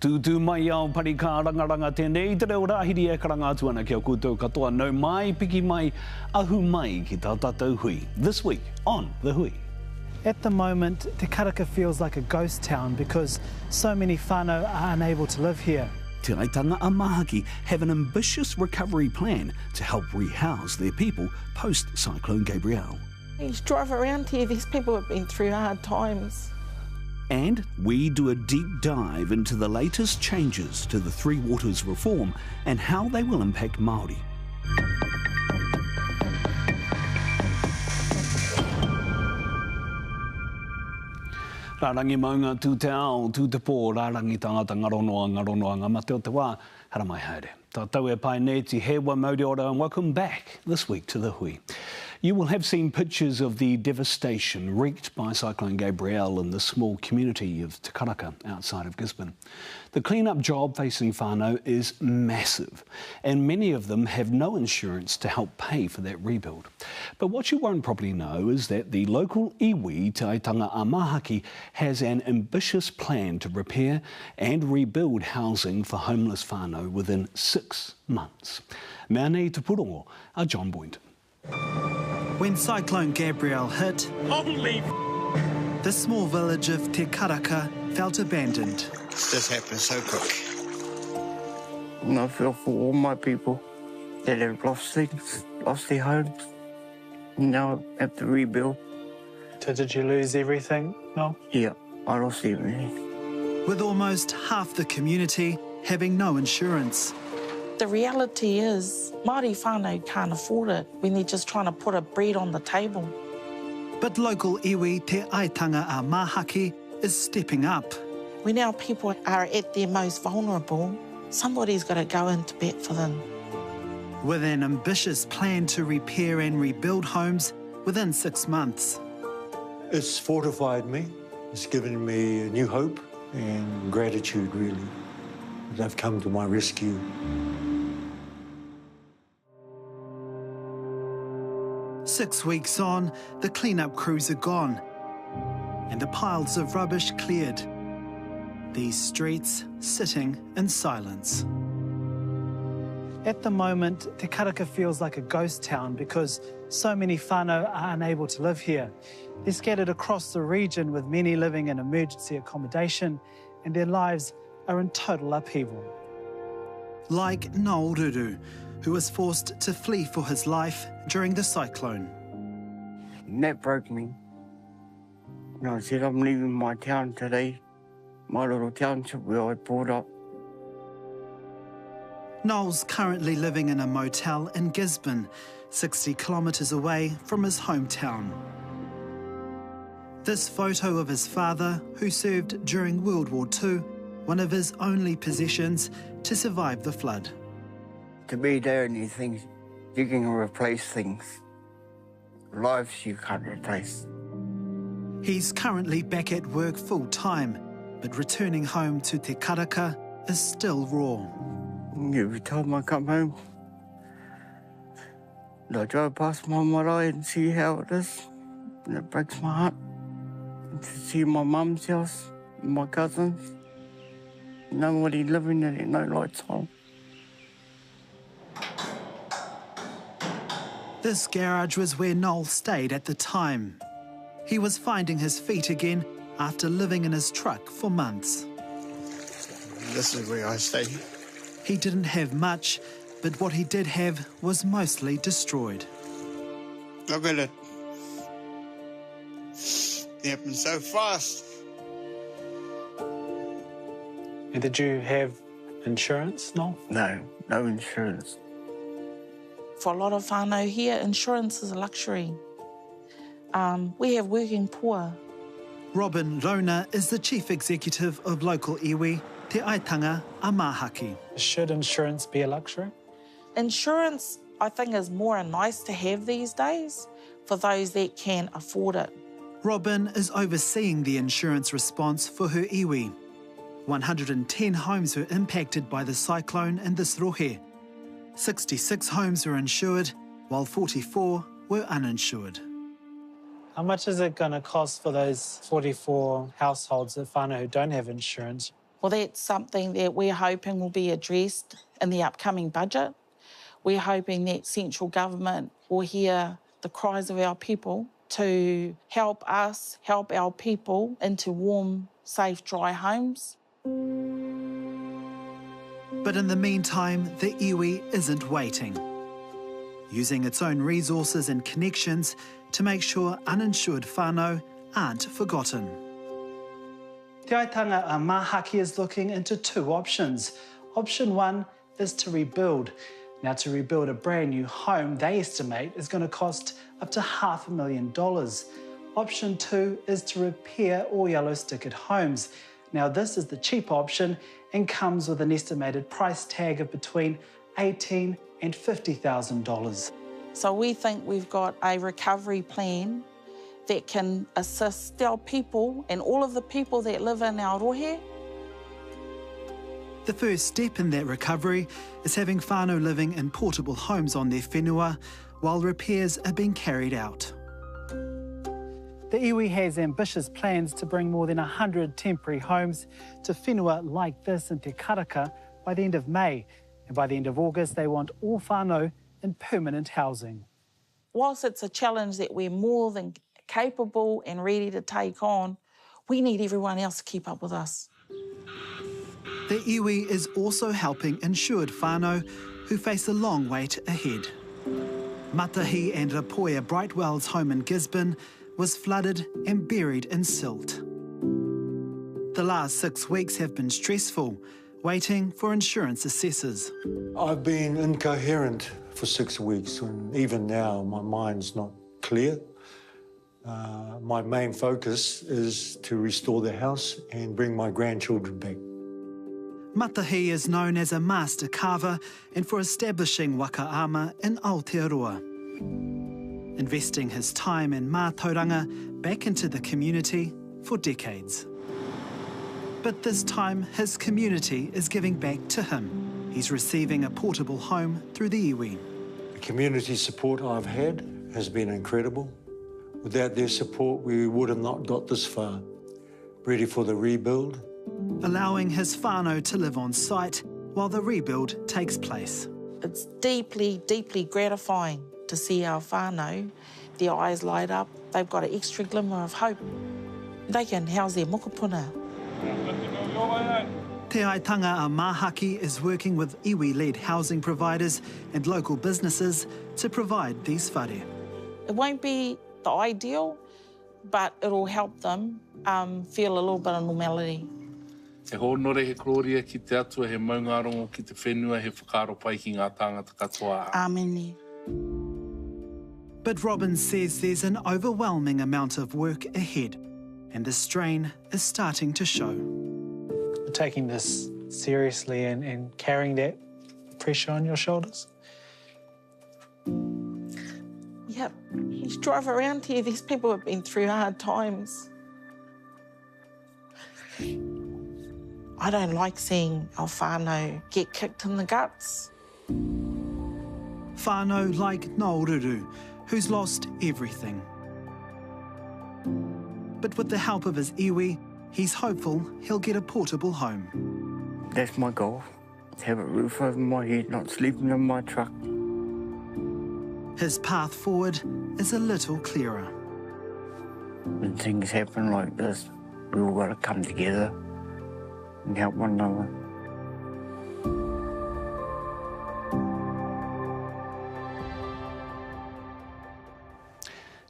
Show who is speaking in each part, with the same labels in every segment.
Speaker 1: Tu mai au parika rangaranga tēnei, te reo rāhiri e karanga atu ana kia koutou katoa nau mai, piki mai, ahu mai ki tā tātou hui. This week on The Hui.
Speaker 2: At the moment, Te Karaka feels like a ghost town because so many whānau are unable to live here.
Speaker 1: Te Aitanga-a-Māhaki have an ambitious recovery plan to help rehouse their people post-Cyclone Gabrielle.
Speaker 3: You drive around here, these people have been through hard times.
Speaker 1: And we do a deep dive into the latest changes to the Three Waters reform and how they will impact Māori. Rārangi maunga tū te ao, tū te pō, rārangi tangata ngaronoa, ngā mateo te wā, hara mai haere. Tātou e pai nei te hewa mauri ora, and welcome back this week to The Hui. You will have seen pictures of the devastation wreaked by Cyclone Gabrielle in the small community of Te Karaka outside of Gisborne. The clean-up job facing whānau is massive, and many of them have no insurance to help pay for that rebuild. But what you won't probably know is that the local iwi, Te Aitanga-a-Māhaki, has an ambitious plan to repair and rebuild housing for homeless whānau within 6 months. Mea nei te purongo a John Boynton.
Speaker 2: When Cyclone Gabrielle hit, the small village of Te Karaka felt abandoned.
Speaker 4: This happened so quick.
Speaker 5: And I feel for all my people that have lost things, lost their homes, and now have to rebuild.
Speaker 2: So did you lose everything? No?
Speaker 5: Yeah, I lost everything.
Speaker 2: With almost half the community having no insurance.
Speaker 3: The reality is, Māori whānau can't afford it when they're just trying to put a bread on the table.
Speaker 2: But local iwi Te Aitanga-a-Māhaki is stepping up.
Speaker 3: When our people are at their most vulnerable, somebody's got to go into bat for them.
Speaker 2: With an ambitious plan to repair and rebuild homes within 6 months.
Speaker 6: It's fortified me. It's given me a new hope and gratitude, really. They've come to my rescue.
Speaker 2: Six weeks on, the clean-up crews are gone and the piles of rubbish cleared. These streets sitting in silence. At the moment, Te Karaka feels like a ghost town because so many whānau are unable to live here. They're scattered across the region with many living in emergency accommodation and their lives are in total upheaval. Like Noel Ruru, who was forced to flee for his life during the cyclone.
Speaker 5: And that broke me. And I said, I'm leaving my town today, my little township where I brought up.
Speaker 2: Noel's currently living in a motel in Gisborne, 60 kilometres away from his hometown. This photo of his father, who served during World War II, one of his only possessions to survive the flood.
Speaker 5: To be there and you think you can replace things. Lives you can't replace.
Speaker 2: He's currently back at work full-time, but returning home to Te Karaka is still raw.
Speaker 5: Every time I come home, I drive past my marae and see how it is, and it breaks my heart. And to see my mum's house, and my cousins, nobody living in it, no lights on.
Speaker 2: This garage was where Noel stayed at the time. He was finding his feet again after living in his truck for months.
Speaker 4: This is where I stay.
Speaker 2: He didn't have much, but what he did have was mostly destroyed.
Speaker 4: Look at it. It happened so fast.
Speaker 2: And did you have insurance, Noel?
Speaker 5: No, no insurance.
Speaker 3: For a lot of whānau here, insurance is a luxury. We have working poor.
Speaker 2: Robin Rona is the chief executive of local iwi, Te Aitanga-a-Māhaki. Should insurance be a luxury?
Speaker 3: Insurance, I think, is more nice to have these days for those that can afford it.
Speaker 2: Robin is overseeing the insurance response for her iwi. 110 homes were impacted by the cyclone in this rohe. 66 homes were insured, while 44 were uninsured.
Speaker 7: How much is it going to cost for those 44 households of whānau who don't have insurance?
Speaker 3: Well, that's something that we're hoping will be addressed in the upcoming budget. We're hoping that central government will hear the cries of our people to help us, help our people into warm, safe, dry homes.
Speaker 2: But in the meantime, the iwi isn't waiting, using its own resources and connections to make sure uninsured whānau aren't forgotten. The Aitanga-a-Māhaki is looking into two options. Option one is to rebuild. Now, to rebuild a brand new home, they estimate is going to cost up to $500,000. Option two is to repair all yellow stickered homes. Now, this is the cheap option and comes with an estimated price tag of between $18,000 and $50,000.
Speaker 3: So we think we've got a recovery plan that can assist our people and all of the people that live in our rohe.
Speaker 2: The first step in that recovery is having whānau living in portable homes on their whenua while repairs are being carried out. The iwi has ambitious plans to bring more than 100 temporary homes to whenua like this in Te Karaka by the end of May. And by the end of August, they want all whānau in permanent housing.
Speaker 3: Whilst it's a challenge that we're more than capable and ready to take on, we need everyone else to keep up with us.
Speaker 2: The iwi is also helping insured whānau who face a long wait ahead. Matahi and Rapoia Brightwell's home in Gisborne was flooded and buried in silt. The last 6 weeks have been stressful, waiting for insurance assessors.
Speaker 6: I've been incoherent for 6 weeks, and even now my mind's not clear. My main focus is to restore the house and bring my grandchildren back.
Speaker 2: Matahi is known as a master carver and for establishing wakaama in Aotearoa. Investing his time and mātauranga back into the community for decades. But this time, his community is giving back to him. He's receiving a portable home through the iwi.
Speaker 6: The community support I've had has been incredible. Without their support, we would have not got this far. Ready for the rebuild.
Speaker 2: Allowing his whānau to live on site while the rebuild takes place.
Speaker 3: It's deeply, deeply gratifying to see our whānau, their eyes light up. They've got an extra glimmer of hope. They can house their mokopuna.
Speaker 2: Te Aitanga-a-Māhaki is working with iwi-led housing providers and local businesses to provide these whare.
Speaker 3: It won't be the ideal, but it'll help them feel a little bit of normality.
Speaker 7: Te honore he gloria ki te atua, he maungarongo ki te whenua, he whakaro pai ki ngā tāngata katoa.
Speaker 3: Āmeni.
Speaker 2: But Robin says there's an overwhelming amount of work ahead, and the strain is starting to show.
Speaker 8: Taking this seriously and carrying that pressure on your shoulders?
Speaker 3: Yep. You drive around here, these people have been through hard times. I don't like seeing our whānau get kicked in the guts.
Speaker 2: Whānau like Naururu, who's lost everything. But with the help of his iwi, he's hopeful he'll get a portable home.
Speaker 5: That's my goal. Have a roof over my head, not sleeping in my truck.
Speaker 2: His path forward is a little clearer.
Speaker 5: When things happen like this, we all got to come together and help one another.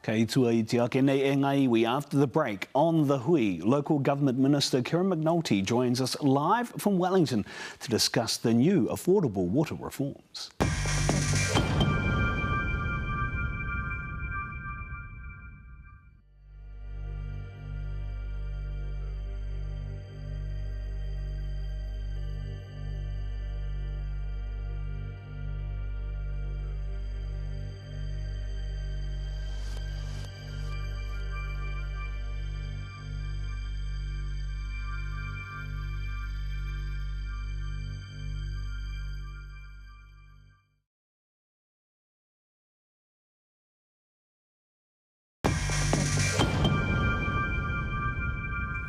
Speaker 1: Kei tua I te ake nei e ngā iwi. After the break, on the hui, local government minister Kieran McNulty joins us live from Wellington to discuss the new affordable water reforms.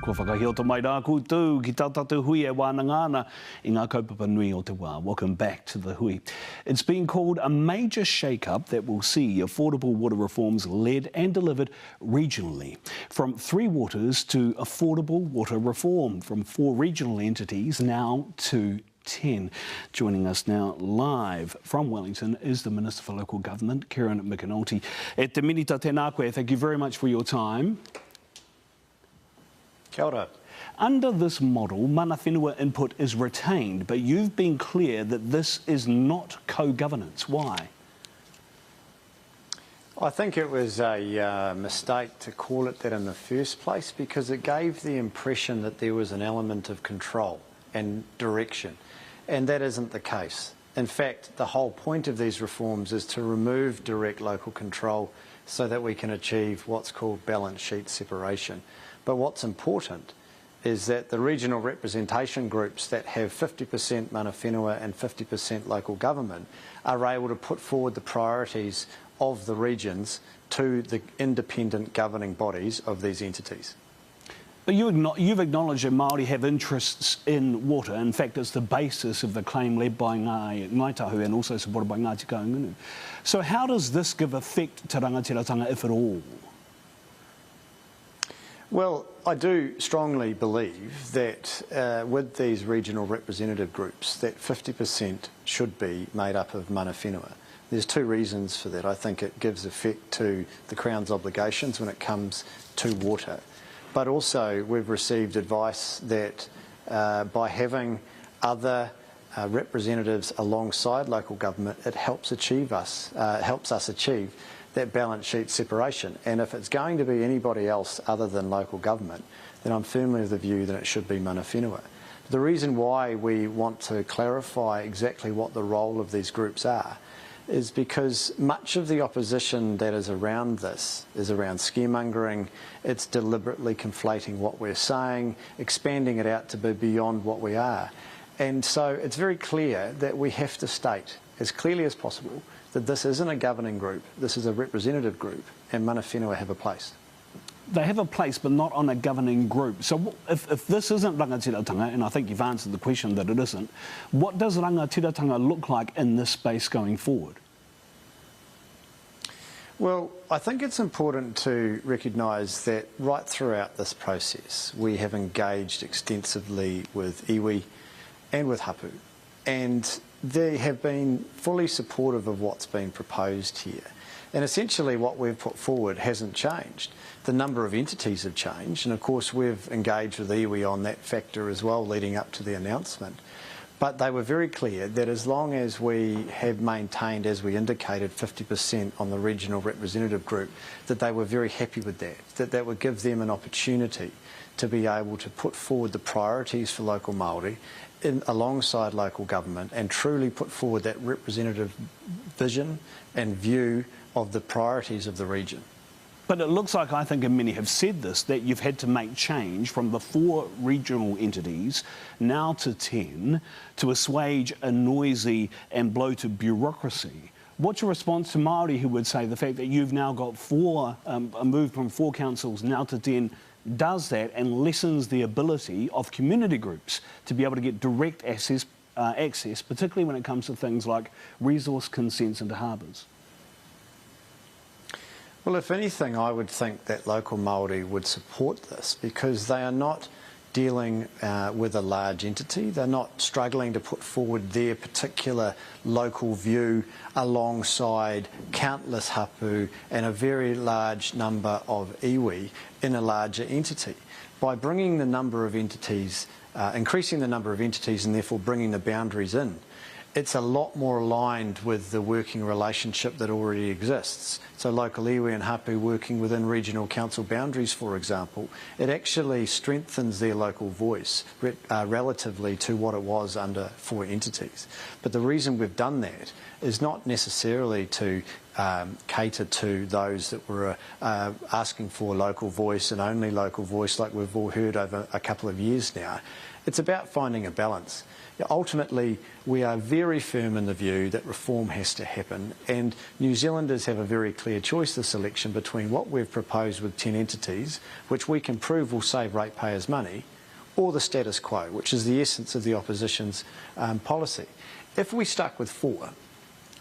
Speaker 1: Ko whakahioto mai rā koutou ki tātou hui e wānangana I ngā kaupapa nui o te wā. Welcome back to the hui. It's been called a major shake-up that will see affordable water reforms led and delivered regionally. From Three Waters to affordable water reform, from 4 regional entities now to 10. Joining us now live from Wellington is the Minister for Local Government, Kieran McAnulty. E te minita tēnā koe, thank you very much for your time.
Speaker 9: Kia ora.
Speaker 1: Under this model, mana whenua input is retained, but you've been clear that this is not co-governance. Why?
Speaker 9: I think it was a mistake to call it that in the first place because it gave the impression that there was an element of control and direction, and that isn't the case. In fact, the whole point of these reforms is to remove direct local control so that we can achieve what's called balance sheet separation. But what's important is that the regional representation groups that have 50% mana whenua and 50% local government are able to put forward the priorities of the regions to the independent governing bodies of these entities.
Speaker 1: But you've acknowledged that Māori have interests in water. In fact, it's the basis of the claim led by Ngāi Tahu and also supported by Ngāti Kaungunu. So how does this give effect to rangatiratanga, if at all?
Speaker 9: Well, I do strongly believe that with these regional representative groups, that 50% should be made up of mana whenua. There's 2 reasons for that. I think it gives effect to the Crown's obligations when it comes to water. But also we've received advice that by having other representatives alongside local government, it helps us achieve that balance sheet separation. And if it's going to be anybody else other than local government, then I'm firmly of the view that it should be mana whenua. The reason why we want to clarify exactly what the role of these groups are is because much of the opposition that is around this is around scaremongering. It's deliberately conflating what we're saying, expanding it out to be beyond what we are. And so it's very clear that we have to state as clearly as possible that this isn't a governing group, this is a representative group, and mana whenua have a place.
Speaker 1: They have a place, but not on a governing group. So if this isn't rangatiratanga, and I think you've answered the question that it isn't, what does rangatiratanga look like in this space going forward?
Speaker 9: Well, I think it's important to recognise that right throughout this process, we have engaged extensively with iwi and with hapu, and they have been fully supportive of what's been proposed here. And essentially what we've put forward hasn't changed. The number of entities have changed, and of course we've engaged with iwi on that factor as well leading up to the announcement. But they were very clear that as long as we have maintained, as we indicated, 50% on the regional representative group, that they were very happy with that that would give them an opportunity to be able to put forward the priorities for local Māori alongside local government and truly put forward that representative vision and view of the priorities of the region.
Speaker 1: But it looks like, I think, and many have said this, that you've had to make change from the 4 regional entities now to 10 to assuage a noisy and bloated bureaucracy. What's your response to Māori who would say the fact that you've now got a move from 4 councils now to 10 does that and lessens the ability of community groups to be able to get direct access, particularly when it comes to things like resource consents into harbours?
Speaker 9: Well, if anything, I would think that local Māori would support this because they are not dealing with a large entity. They're not struggling to put forward their particular local view alongside countless hapu and a very large number of iwi in a larger entity. By bringing the number of entities, increasing the number of entities and therefore bringing the boundaries in, it's a lot more aligned with the working relationship that already exists. So local iwi and hapu working within regional council boundaries, for example, it actually strengthens their local voice relatively to what it was under 4 entities. But the reason we've done that is not necessarily to cater to those that were asking for local voice and only local voice, like we've all heard over a couple of years now. It's about finding a balance. Ultimately, we are very firm in the view that reform has to happen, and New Zealanders have a very clear choice this election between what we've proposed with 10 entities, which we can prove will save ratepayers money, or the status quo, which is the essence of the opposition's policy. If we stuck with 4,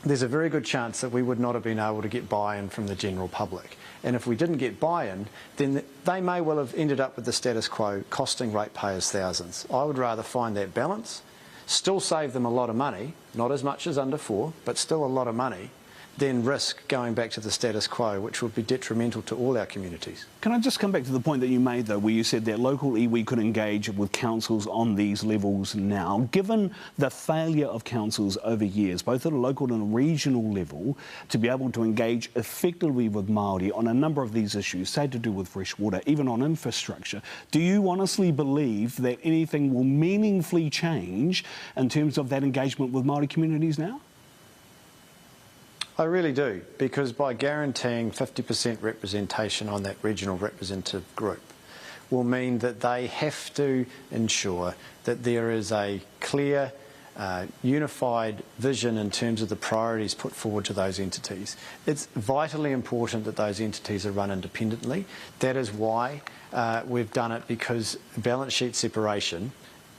Speaker 9: there's a very good chance that we would not have been able to get buy-in from the general public. And if we didn't get buy-in, then they may well have ended up with the status quo costing ratepayers thousands. I would rather find that balance, still save them a lot of money, not as much as under 4, but still a lot of money, then risk going back to the status quo, which would be detrimental to all our communities.
Speaker 1: Can I just come back to the point that you made, though, where you said that local iwi could engage with councils on these levels now? Given the failure of councils over years, both at a local and regional level, to be able to engage effectively with Māori on a number of these issues, say to do with fresh water, even on infrastructure, do you honestly believe that anything will meaningfully change in terms of that engagement with Māori communities now?
Speaker 9: I really do, because by guaranteeing 50% representation on that regional representative group will mean that they have to ensure that there is a clear, unified vision in terms of the priorities put forward to those entities. It's vitally important that those entities are run independently. That is why we've done it, because balance sheet separation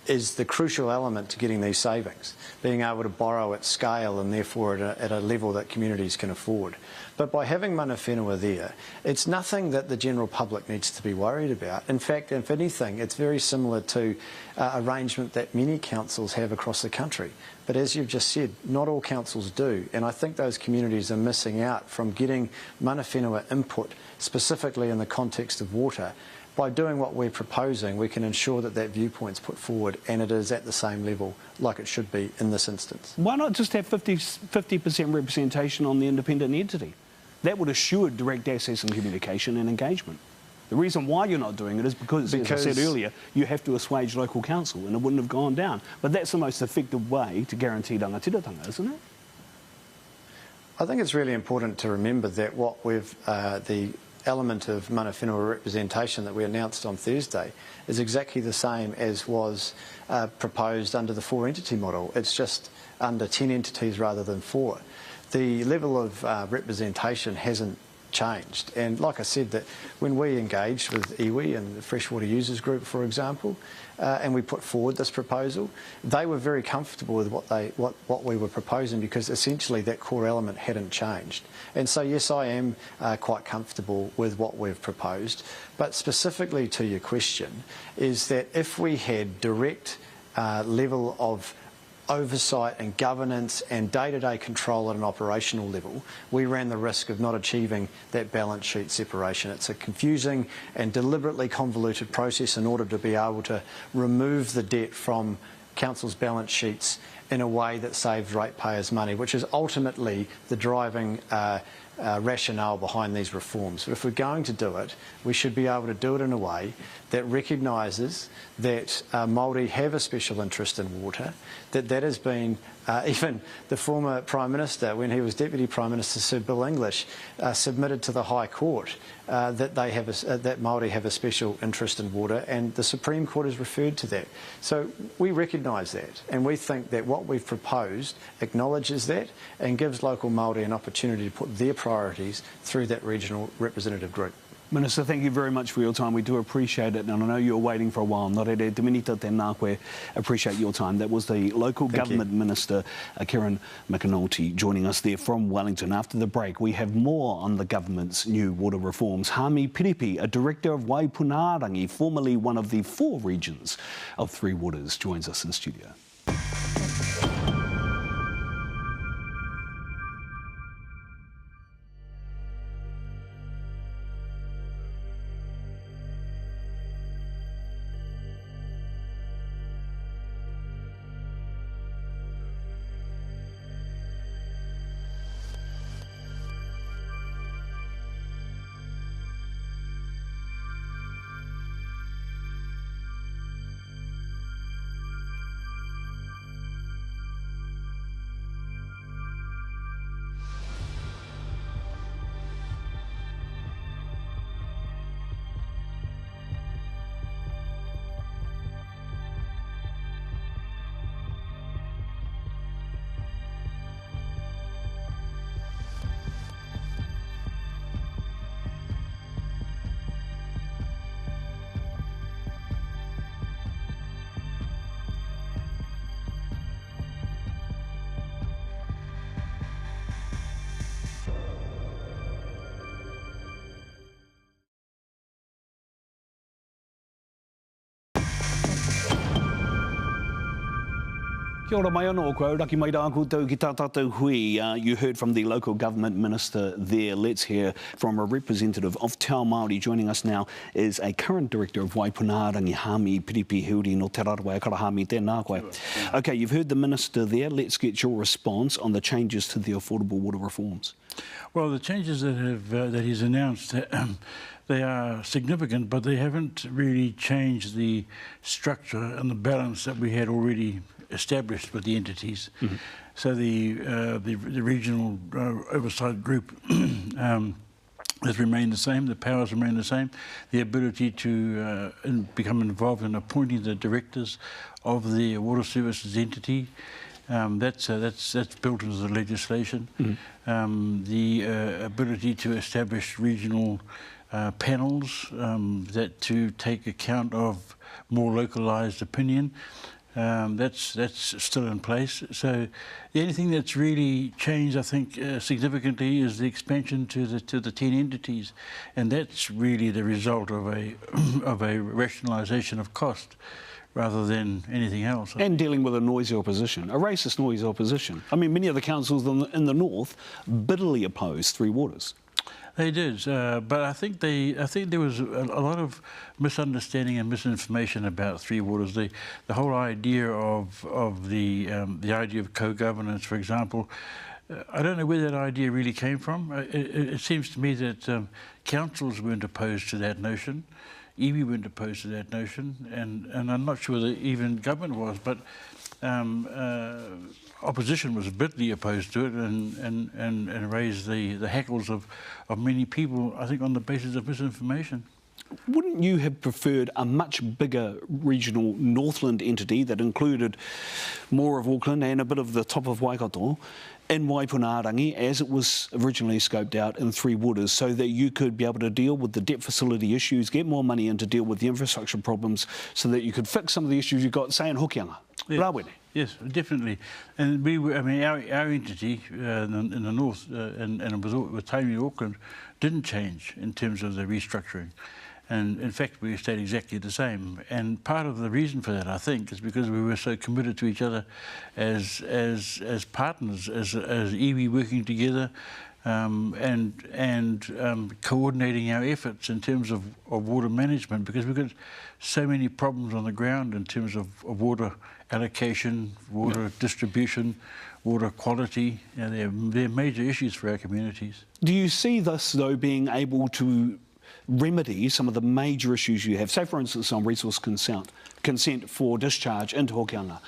Speaker 9: is the crucial element to getting these savings, being able to borrow at scale and therefore at a level that communities can afford. But by having mana whenua there, it's nothing that the general public needs to be worried about. In fact, if anything, it's very similar to arrangement that many councils have across the country. But as you've just said, not all councils do, and I think those communities are missing out from getting mana whenua input, specifically in the context of water. By doing what we're proposing, we can ensure that that viewpoint's put forward and it is at the same level like it should be in this instance.
Speaker 1: Why not just have 50% representation on the independent entity? That would assure direct access and communication and engagement. The reason why you're not doing it is because, as I said earlier, you have to assuage local council and it wouldn't have gone down. But that's the most effective way to guarantee rangatiratanga, isn't it?
Speaker 9: I think it's really important to remember that what we've, the element of mana whenua representation that we announced on Thursday is exactly the same as was proposed under the 4-entity model. It's just under 10 entities rather than 4. The level of representation hasn't changed, and like I said, that when we engaged with iwi and the Freshwater Users Group, for example, and we put forward this proposal, they were very comfortable with what we were proposing, because essentially that core element hadn't changed. And so yes, I am quite comfortable with what we've proposed, but specifically to your question is that if we had direct level of oversight and governance and day-to-day control at an operational level, we ran the risk of not achieving that balance sheet separation. It's a confusing and deliberately convoluted process in order to be able to remove the debt from councils' balance sheets in a way that saves ratepayers money, which is ultimately the driving rationale behind these reforms. But if we're going to do it, we should be able to do it in a way that recognises that Māori have a special interest in water, that has been, even the former Prime Minister, when he was Deputy Prime Minister, Sir Bill English, submitted to the High Court that they have that Māori have a special interest in water, and the Supreme Court has referred to that. So we recognise that, and we think that what we've proposed acknowledges that and gives local Māori an opportunity to put their priorities through that regional representative group.
Speaker 1: Minister, thank you very much for your time. We do appreciate it, and I know you're waiting for a while. Nō reire, te minita tēnā koe. Appreciate your time. That was the local government minister, Karen McAnulty, joining us there from Wellington. After the break, we have more on the government's new water reforms. Hami Piripi, a director of Waipunārangi, formerly one of the 4 regions of 3 Waters, joins us in studio. Kia ora mai anō koe, raki mai rā koutou ki tā tātou hui. You heard from the local government minister there. Let's hear from a representative of Te Ao Māori. Joining us now is a current director of Waipunārangi Hami Piripi Huri no Te Raroa e Karahami. Tēnā koe. Okay, you've heard the minister there. Let's get your response on the changes to the affordable water reforms.
Speaker 10: Well, the changes that he's announced, they are significant, but they haven't really changed the structure and the balance that we had already established with the entities. Mm-hmm. So the regional oversight group has remained the same, the powers remain the same, the ability to become involved in appointing the directors of the water services entity. That's built into the legislation. Mm-hmm. The ability to establish regional panels that to take account of more localised opinion. That's still in place. So the only thing that's really changed, I think, significantly is the expansion to the 10 entities, and that's really the result of a rationalisation of cost rather than anything else.
Speaker 1: And dealing with a noisy opposition, a racist noisy opposition. I mean, many of the councils in the north bitterly opposed Three Waters.
Speaker 10: They did, but I think there was a lot of misunderstanding and misinformation about Three Waters. The whole idea of the idea of co-governance, for example, I don't know where that idea really came from. It seems to me that councils weren't opposed to that notion, iwi weren't opposed to that notion, and I'm not sure that even government was, but opposition was bitterly opposed to it and raised the hackles of many people, I think, on the basis of misinformation.
Speaker 1: Wouldn't you have preferred a much bigger regional Northland entity that included more of Auckland and a bit of the top of Waikato in Waipunārangi as it was originally scoped out in Three Waters, so that you could be able to deal with the debt facility issues, get more money in to deal with the infrastructure problems, so that you could fix some of the issues you've got, say, in Hokianga?
Speaker 10: Yes. Yes, definitely. And our entity in the north, and it was with Taimi Auckland, didn't change in terms of the restructuring. And in fact, we stayed exactly the same. And part of the reason for that, I think, is because we were so committed to each other as partners, as iwi working together, and coordinating our efforts in terms of water management, because we've got so many problems on the ground in terms of water allocation, water distribution, water quality. You know, they're major issues for our communities.
Speaker 1: Do you see this, though, being able to remedy some of the major issues you have? Say, for instance, on resource consent for discharge into Hokianga.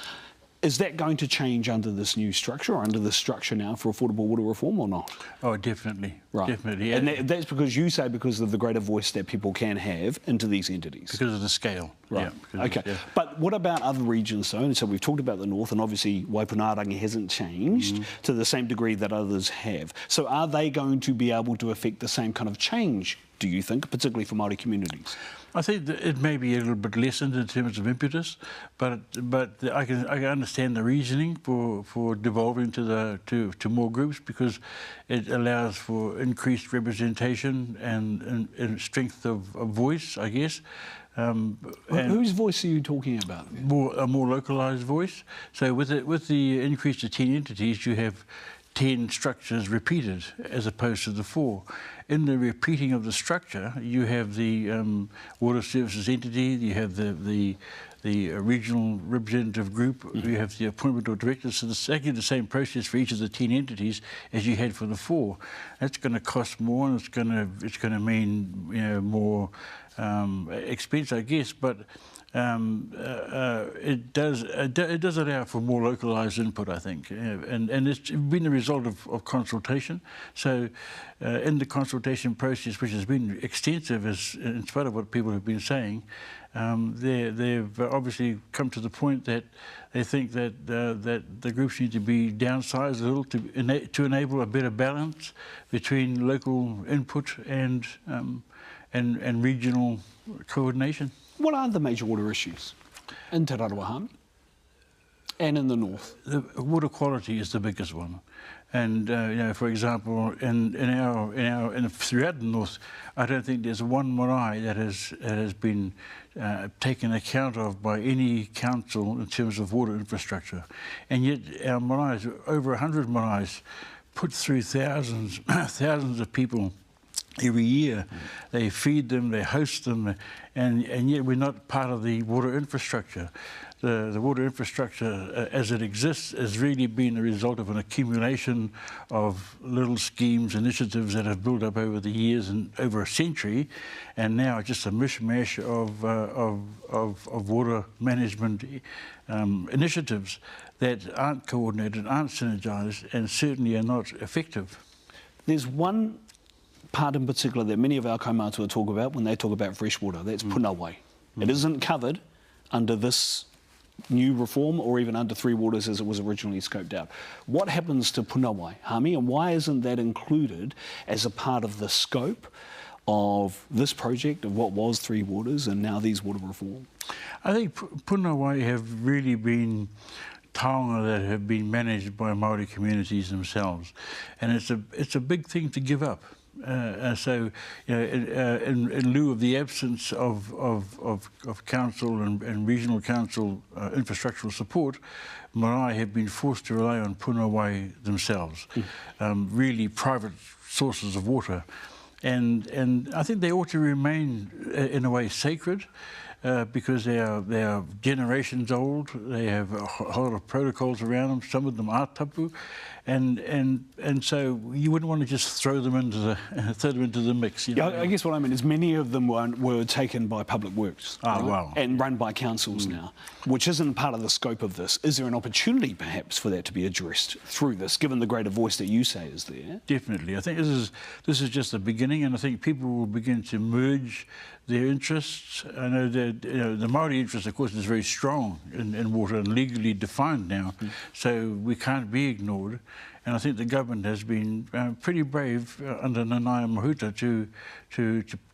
Speaker 1: Is that going to change under this new structure, or under the structure now for affordable water reform, or not?
Speaker 10: Oh, definitely.
Speaker 1: Right.
Speaker 10: Definitely.
Speaker 1: And that's because you say because of the greater voice that people can have into these entities.
Speaker 10: Because of the scale.
Speaker 1: Right.
Speaker 10: Yeah,
Speaker 1: okay.
Speaker 10: Yeah.
Speaker 1: But what about other regions, though? And so we've talked about the north, and obviously Waipunārangi hasn't changed to the same degree that others have. So are they going to be able to affect the same kind of change, do you think, particularly for Māori communities?
Speaker 10: I think that it may be a little bit lessened in terms of impetus, but I can understand the reasoning for devolving to more groups, because it allows for increased representation and strength of voice, I guess.
Speaker 1: Whose voice are you talking about?
Speaker 10: A more localised voice. So with the increase to 10 entities, you have 10 structures repeated as opposed to the 4. In the repeating of the structure, you have the water services entity, you have the regional representative group, you have the appointment of directors. So it's exactly the same process for each of the 10 entities as you had for the 4. That's going to cost more, and it's going to mean more expense, I guess, but it does allow for more localised input, I think, and it's been the result of consultation. So in the consultation process, which has been extensive, in spite of what people have been saying, they've obviously come to the point that they think that the groups need to be downsized a little to enable a better balance between local input and regional coordination.
Speaker 1: What are the major water issues in Te Raroa Hami and in the north?
Speaker 10: The water quality is the biggest one. And for example, throughout the north, I don't think there's one marae that has been taken account of by any council in terms of water infrastructure. And yet our marae, over 100 marae, put through thousands of people every year. They feed them, they host them, and yet we're not part of the water infrastructure. The water infrastructure as it exists has really been a result of an accumulation of little schemes, initiatives that have built up over the years and over a century, and now it's just a mishmash of water management initiatives that aren't coordinated, aren't synergised, and certainly are not effective.
Speaker 1: There's one part in particular that many of our kaumātua talk about when they talk about fresh water, that's punawai. It isn't covered under this new reform or even under Three Waters as it was originally scoped out. What happens to punawai, Hami, and why isn't that included as a part of the scope of this project, of what was Three Waters and now these water reforms?
Speaker 10: I think punawai have really been taonga that have been managed by Māori communities themselves, and it's a big thing to give up. So, in lieu of the absence of council and regional council infrastructural support, marae have been forced to rely on punawai themselves, really private sources of water, and I think they ought to remain in a way sacred. Because they are generations old, they have a whole lot of protocols around them. Some of them are tapu, and so you wouldn't want to just throw them into the mix. You know?
Speaker 1: Yeah, I guess what I mean is many of them were taken by Public Works, right?
Speaker 10: Wow.
Speaker 1: And run by councils now, which isn't part of the scope of this. Is there an opportunity perhaps for that to be addressed through this, given the greater voice that you say is there?
Speaker 10: Definitely, I think this is just the beginning, and I think people will begin to merge their interests. I know that the Māori interest, of course, is very strong in water and legally defined now, so we can't be ignored. And I think the government has been pretty brave under Nanaia Mahuta to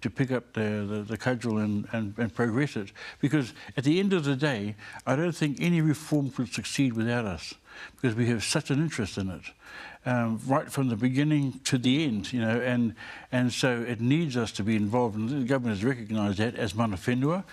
Speaker 10: pick up the cudgel and progress it. Because at the end of the day, I don't think any reform could succeed without us, because we have such an interest in it. Right from the beginning to the end, and so it needs us to be involved, and the government has recognised that as mana whenua,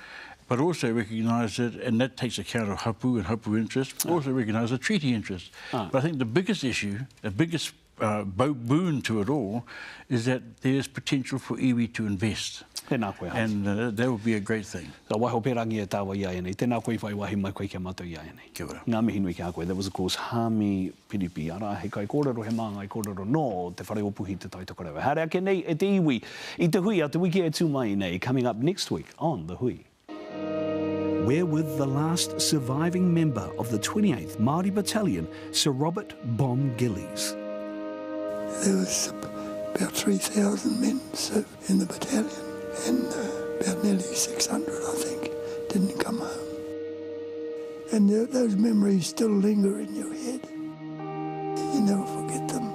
Speaker 10: but also recognised it, and that takes account of hapu and hapu interest, but also recognised the treaty interest. But I think the biggest issue, the biggest boon to it all, is that there's potential for iwi to invest. And that would be a great thing.
Speaker 1: So waho perangi e tāua ia nei. Tēnā koe whai wahi mai koe kia mātou ia nei.
Speaker 10: Kia ora.
Speaker 1: Ngā mihi nui kia koe. That was, of course, Hami Piripi. Ara, he kai kōrero he māngai kōrero no te whare opuhi te tautoko rewa. Haere ake nei e te iwi. I te hui a te wiki e tū mai nei. Coming up next week on The Hui. We're with the last surviving member of the 28th Māori Battalion, Sir Robert Bom Gillies.
Speaker 11: There was about 3,000 men served in the battalion, and about nearly 600, I think, didn't come home. And those memories still linger in your head. You never forget them.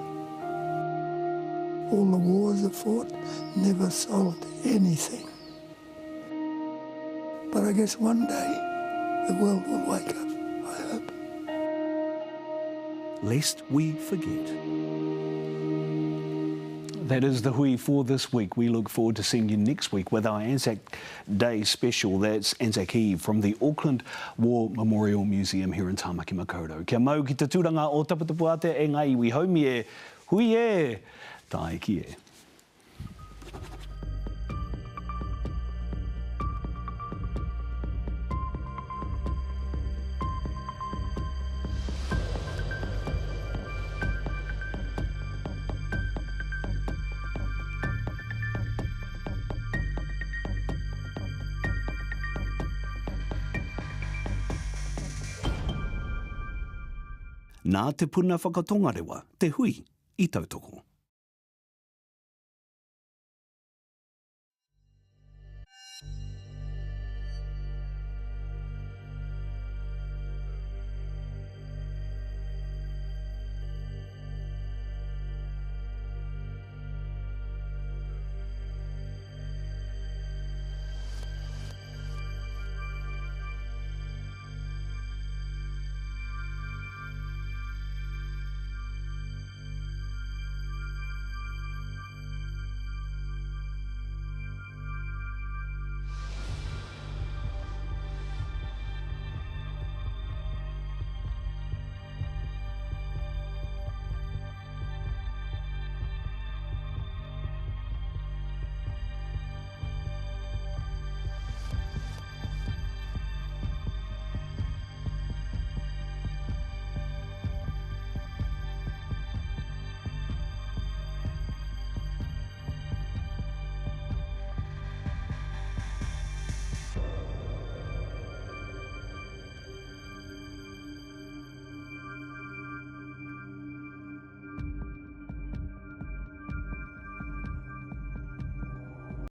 Speaker 11: All the wars are fought never solved anything. But I guess one day the world will wake up, I hope.
Speaker 1: Lest we forget. That is The Hui for this week. We look forward to seeing you next week with our Anzac Day special. That's Anzac Eve from the Auckland War Memorial Museum here in Tāmaki Makaurau. Kia mau ki te tūranga o taputapu ate e ngā iwi haumi e, hui e, tae ki e. Nā te puna whakatongarewa, te hui i tautoko.